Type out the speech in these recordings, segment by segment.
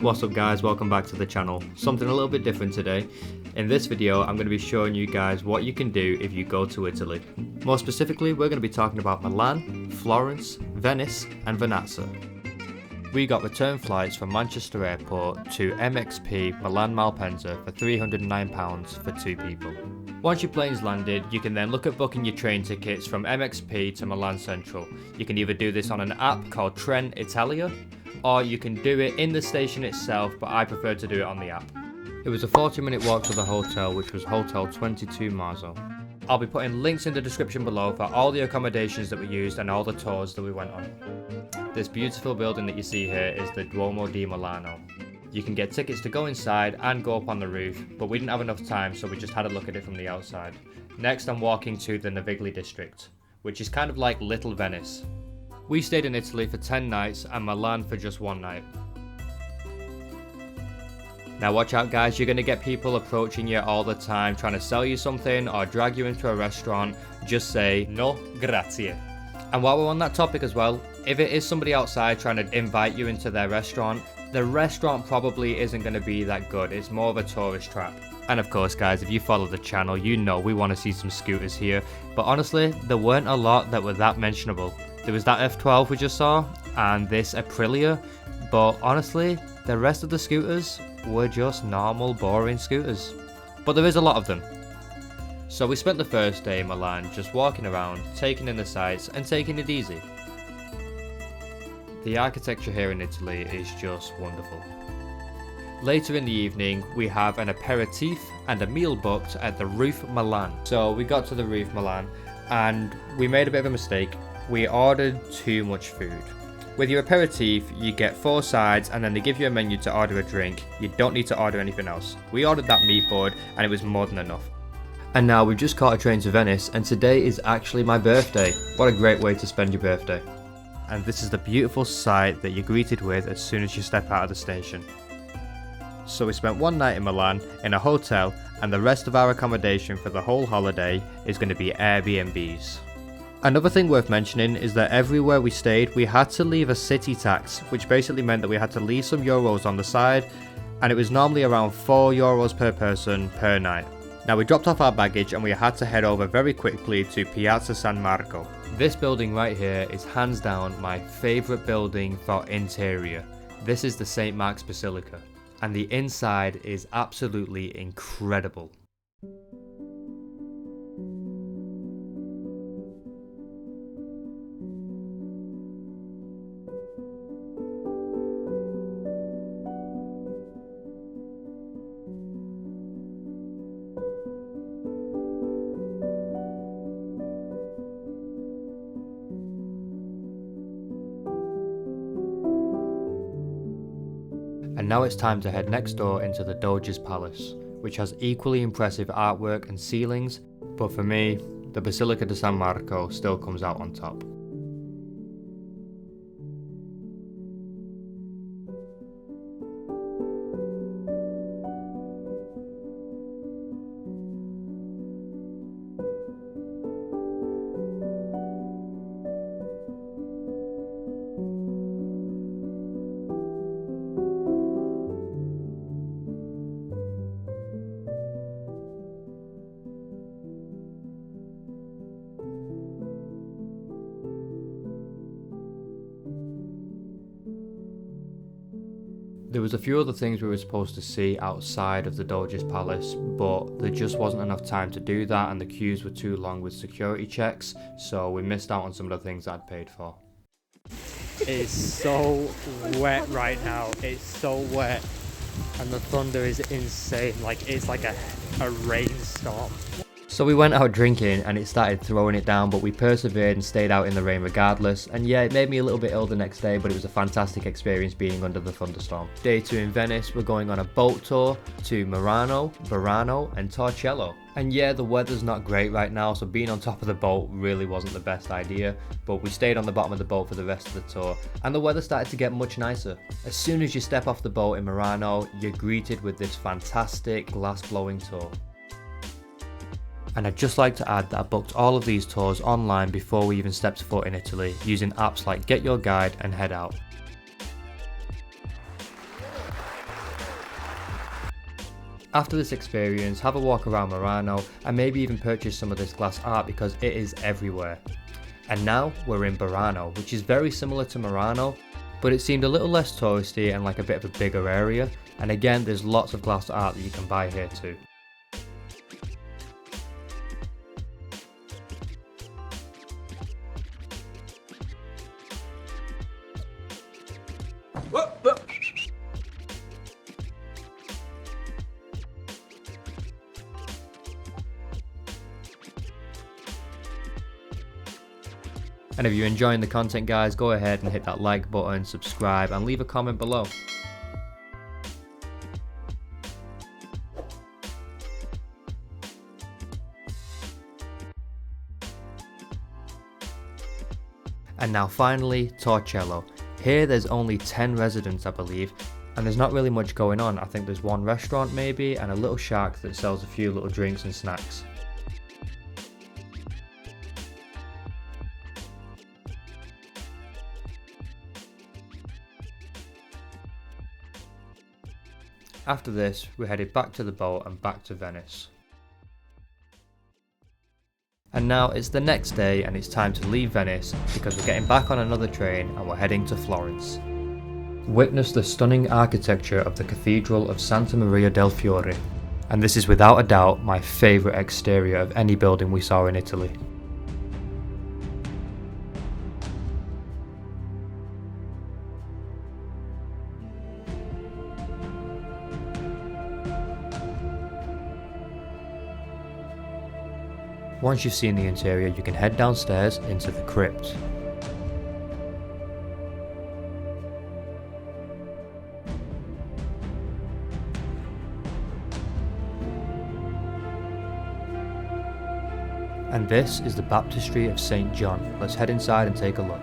What's up guys, welcome back to the channel. Something a little bit different today. In this video I'm going to be showing you guys what you can do if you go to Italy. More specifically, we're going to be talking about Milan, Florence, Venice and Vernazza. We got return flights from Manchester Airport to MXP Milan Malpensa for £309 for 2 people. Once your plane's landed, you can then look at booking your train tickets from MXP to Milan Central. You can either do this on an app called Tren Italia, or you can do it in the station itself, but I prefer to do it on the app. It was a 40-minute walk to the hotel, which was Hotel 22 Marzo. I'll be putting links in the description below for all the accommodations that we used and all the tours that we went on. This beautiful building that you see here is the Duomo Di Milano. You can get tickets to go inside and go up on the roof, but we didn't have enough time, so we just had a look at it from the outside. Next I'm walking to the Navigli District, which is kind of like Little Venice. We stayed in Italy for 10 nights and Milan for just 1 night. Now watch out guys, you're going to get people approaching you all the time trying to sell you something or drag you into a restaurant. Just say no grazie. And while we're on that topic as well, if it is somebody outside trying to invite you into their restaurant, the restaurant probably isn't going to be that good. It's more of a tourist trap. And of course guys, if you follow the channel, you know we want to see some scooters here. But honestly, there weren't a lot that were that mentionable. There was that F12 we just saw, and this Aprilia, but honestly, the rest of the scooters were just normal, boring scooters. But there is a lot of them. So we spent the first day in Milan just walking around, taking in the sights, and taking it easy. The architecture here in Italy is just wonderful. Later in the evening, we have an aperitif and a meal booked at the Roof Milan. So we got to the Roof Milan, and we made a bit of a mistake. We ordered too much food. With your aperitif, you get 4 sides and then they give you a menu to order a drink. You don't need to order anything else. We ordered that meat board and it was more than enough. And now we've just caught a train to Venice and today is actually my birthday. What a great way to spend your birthday. And this is the beautiful sight that you're greeted with as soon as you step out of the station. So we spent 1 night in Milan in a hotel, and the rest of our accommodation for the whole holiday is going to be Airbnbs. Another thing worth mentioning is that everywhere we stayed we had to leave a city tax, which basically meant that we had to leave some euros on the side, and it was normally around €4 per person per night. Now we dropped off our baggage and we had to head over very quickly to Piazza San Marco. This building right here is hands down my favourite building for interior. This is the St. Mark's Basilica, and the inside is absolutely incredible. And now it's time to head next door into the Doge's Palace, which has equally impressive artwork and ceilings, but for me, the Basilica di San Marco still comes out on top. There was a few other things we were supposed to see outside of the Doge's Palace, but there just wasn't enough time to do that and the queues were too long with security checks, so we missed out on some of the things I'd paid for. It's so wet right now, it's so wet, and the thunder is insane, like it's like a rainstorm. So we went out drinking and it started throwing it down, but we persevered and stayed out in the rain regardless. And yeah, it made me a little bit ill the next day, but it was a fantastic experience being under the thunderstorm. Day 2 in Venice, we're going on a boat tour to Murano, Burano and Torcello. And yeah, the weather's not great right now, so being on top of the boat really wasn't the best idea, but we stayed on the bottom of the boat for the rest of the tour, and the weather started to get much nicer. As soon as you step off the boat in Murano, you're greeted with this fantastic glass blowing tour. And I'd just like to add that I booked all of these tours online before we even stepped foot in Italy, using apps like Get Your Guide and Head Out. After this experience, have a walk around Murano and maybe even purchase some of this glass art because it is everywhere. And now we're in Burano, which is very similar to Murano, but it seemed a little less touristy and like a bit of a bigger area. And again, there's lots of glass art that you can buy here too. And if you're enjoying the content, guys, go ahead and hit that like button, subscribe, and leave a comment below. And now finally, Torcello. Here there's only 10 residents, I believe, and there's not really much going on. I think there's one restaurant maybe, and a little shack that sells a few little drinks and snacks. After this, we headed back to the boat and back to Venice. And now it's the next day and it's time to leave Venice because we're getting back on another train and we're heading to Florence. Witness the stunning architecture of the Cathedral of Santa Maria del Fiore. And this is without a doubt my favourite exterior of any building we saw in Italy. Once you've seen the interior, you can head downstairs into the crypt. And this is the baptistry of St. John. Let's head inside and take a look.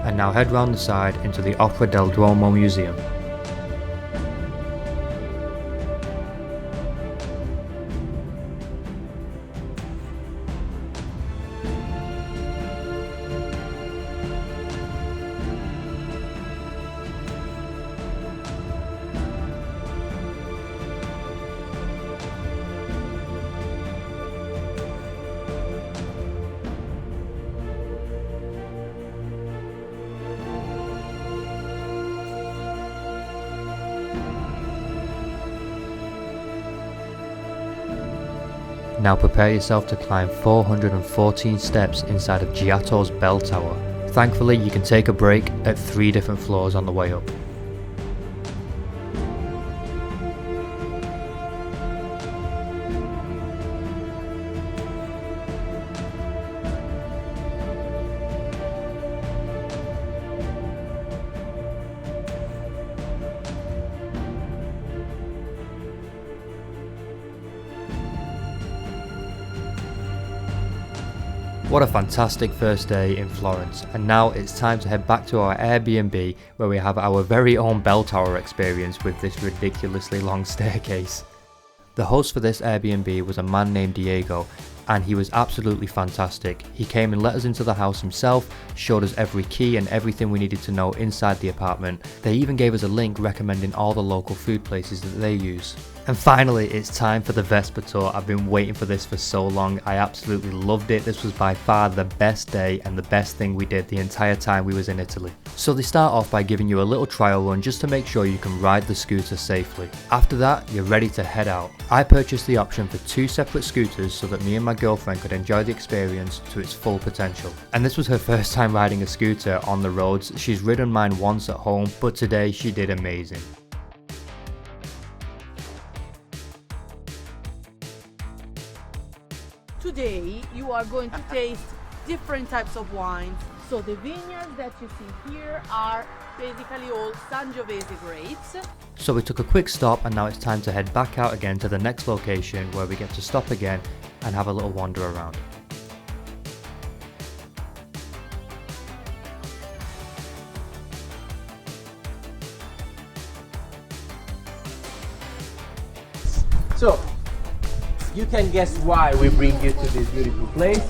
And now head round the side into the Opera del Duomo Museum. Now prepare yourself to climb 414 steps inside of Giotto's bell tower. Thankfully you can take a break at 3 different floors on the way up. What a fantastic first day in Florence, and now it's time to head back to our Airbnb where we have our very own bell tower experience with this ridiculously long staircase. The host for this Airbnb was a man named Diego, and he was absolutely fantastic. He came and let us into the house himself, showed us every key and everything we needed to know inside the apartment. They even gave us a link recommending all the local food places that they use. And finally, it's time for the Vespa tour. I've been waiting for this for so long. I absolutely loved it. This was by far the best day and the best thing we did the entire time we was in Italy. So they start off by giving you a little trial run just to make sure you can ride the scooter safely. After that, you're ready to head out. I purchased the option for 2 separate scooters so that me and my girlfriend could enjoy the experience to its full potential. And this was her first time riding a scooter on the roads. She's ridden mine once at home, but today she did amazing. Today you are going to taste different types of wines. So the vineyards that you see here are basically all Sangiovese grapes. So we took a quick stop and now it's time to head back out again to the next location where we get to stop again and have a little wander around. So, you can guess why we bring you to this beautiful place.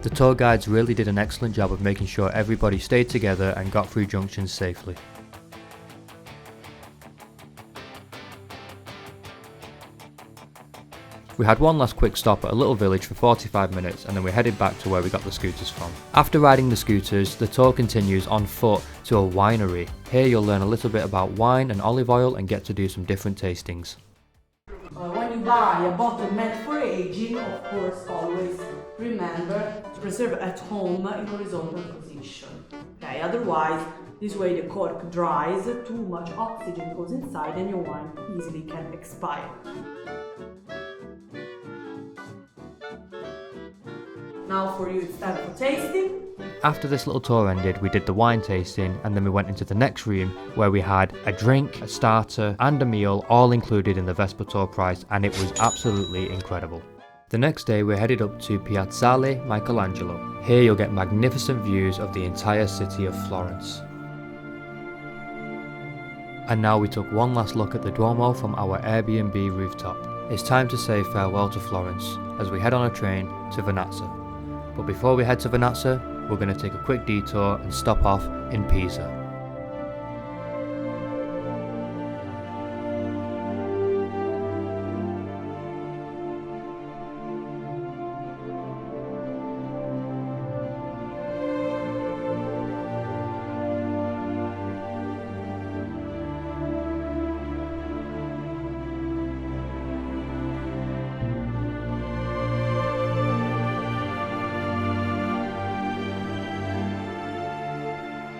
The tour guides really did an excellent job of making sure everybody stayed together and got through junctions safely. We had one last quick stop at a little village for 45 minutes and then we headed back to where we got the scooters from. After riding the scooters, the tour continues on foot to a winery. Here you'll learn a little bit about wine and olive oil and get to do some different tastings. When you buy a bottle meant for aging, of course, always remember to preserve at home in horizontal position. Okay, otherwise, this way the cork dries, too much oxygen goes inside and your wine easily can expire. Now for you it's time for tasting. After this little tour ended, we did the wine tasting and then we went into the next room where we had a drink, a starter and a meal all included in the Vespa tour price, and it was absolutely incredible. The next day we headed up to Piazzale Michelangelo. Here you'll get magnificent views of the entire city of Florence. And now we took one last look at the Duomo from our Airbnb rooftop. It's time to say farewell to Florence as we head on a train to Vernazza. But before we head to Vernazza, we're going to take a quick detour and stop off in Pisa.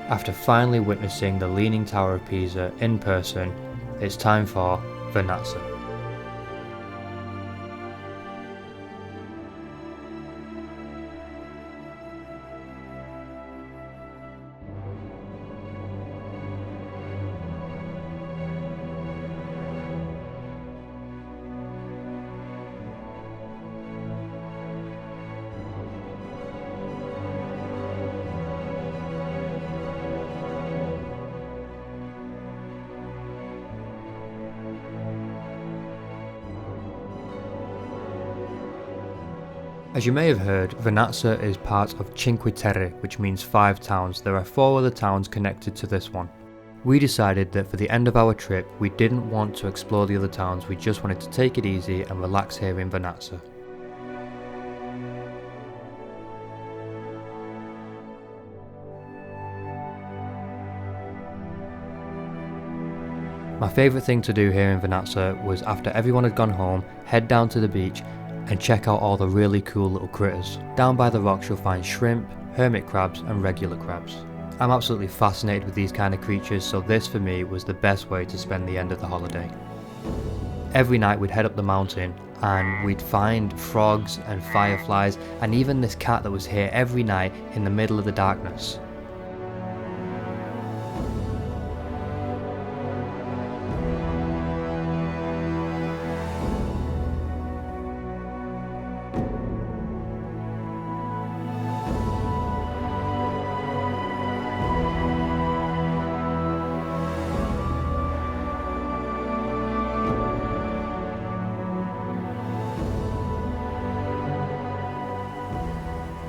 After finally witnessing the Leaning Tower of Pisa in person, it's time for Vernazza. As you may have heard, Vernazza is part of Cinque Terre, which means 5 towns. There are 4 other towns connected to this one. We decided that for the end of our trip, we didn't want to explore the other towns, we just wanted to take it easy and relax here in Vernazza. My favourite thing to do here in Vernazza was, after everyone had gone home, head down to the beach and check out all the really cool little critters. Down by the rocks you'll find shrimp, hermit crabs and regular crabs. I'm absolutely fascinated with these kind of creatures, so this for me was the best way to spend the end of the holiday. Every night we'd head up the mountain and we'd find frogs and fireflies and even this cat that was here every night in the middle of the darkness.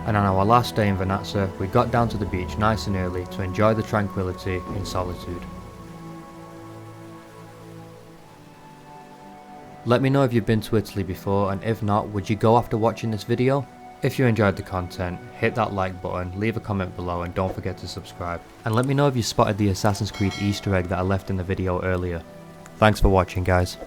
And on our last day in Vernazza, we got down to the beach nice and early to enjoy the tranquility in solitude. Let me know if you've been to Italy before, and if not, would you go after watching this video? If you enjoyed the content, hit that like button, leave a comment below and don't forget to subscribe. And let me know if you spotted the Assassin's Creed Easter egg that I left in the video earlier. Thanks for watching, guys.